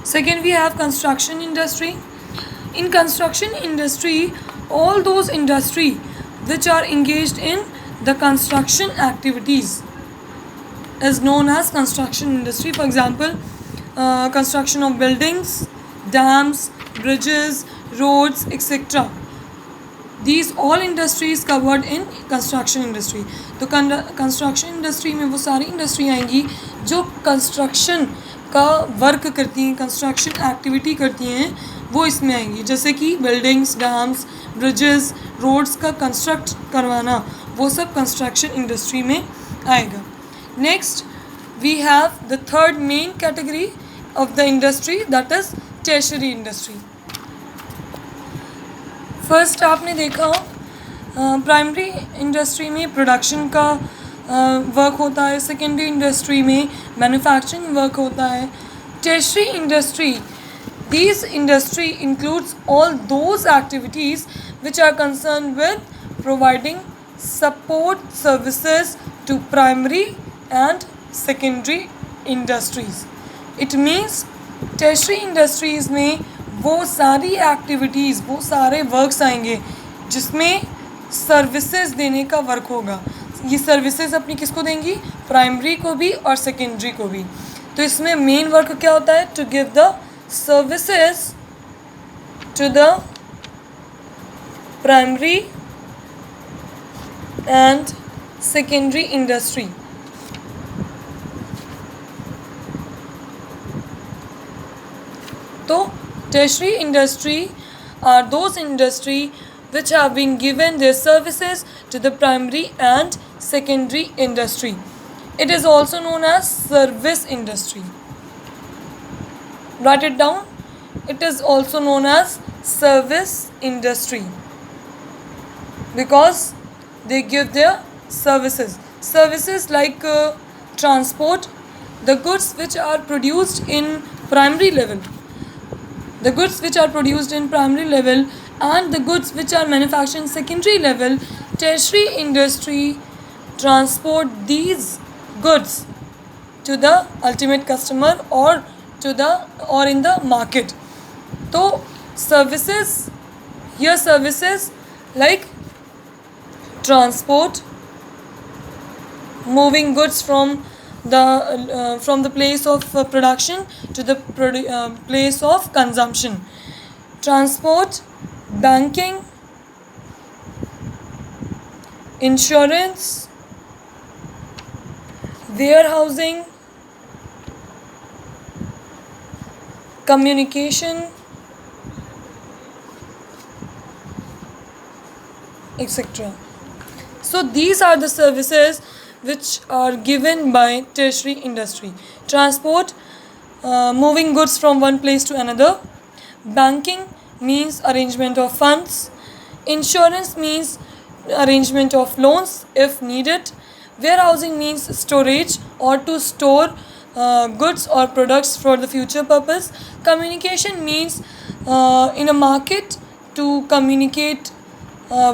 Second, we have construction industry. In construction industry, all those industry which are engaged in the construction activities is known as construction industry. For example, construction of buildings, dams, bridges, roads, etc. These all industries covered in construction industry. तो construction industry में वो सारी industry आएंगी जो construction का work करती हैं, construction activity करती हैं, वो इसमें आएंगी. जैसे कि बिल्डिंग्स, डैम्स, ब्रिजेस, रोड्स का कंस्ट्रक्ट करवाना, वो सब कंस्ट्रक्शन इंडस्ट्री में आएगा. Next we have the third main category of the industry, that is tertiary industry. First आपने देखा प्राइमरी इंडस्ट्री में प्रोडक्शन का वर्क होता है, सेकेंडरी इंडस्ट्री में मैन्युफैक्चरिंग वर्क होता है. Tertiary industry, this industry includes all those activities which are concerned with providing support services to primary and secondary industries. It means tertiary industries में वो सारी एक्टिविटीज़, वो सारे वर्क्स आएंगे जिसमें सर्विसेज देने का वर्क होगा. ये सर्विसेज अपनी किसको देंगी? प्राइमरी को भी और सेकेंडरी को भी. तो इसमें मेन वर्क क्या होता है? To give the services to the primary and secondary industry. तो tertiary industry are those industry which have been given their services to the primary and secondary industry. It is also known as service industry. Write it down. It is also known as service industry because they give their services. Services like transport, the goods which are produced in primary level. The goods which are produced in primary level and the goods which are manufactured in secondary level, tertiary industry transport these goods to the ultimate customer or in the market. So services, here services like transport, moving goods from the place of production to the place of consumption. Transport, banking, insurance, warehousing, communication, etc. So these are the services which are given by tertiary industry. Transport, moving goods from one place to another. Banking means arrangement of funds. Insurance means arrangement of loans if needed. Warehousing means storage or to store goods or products for the future purpose. Communication means in a market to communicate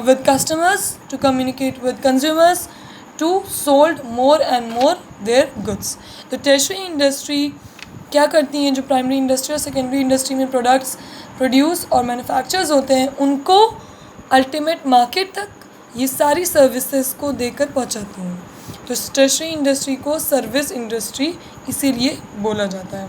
with customers, to communicate with consumers, to sold more and more their goods. तो tertiary industry क्या करती हैं? जो primary industry और secondary industry में products produce और manufactures होते हैं, उनको अल्टीमेट मार्केट तक ये सारी सर्विसेज को देकर पहुंचाती हैं. तो tertiary इंडस्ट्री को सर्विस इंडस्ट्री इसीलिए बोला जाता है.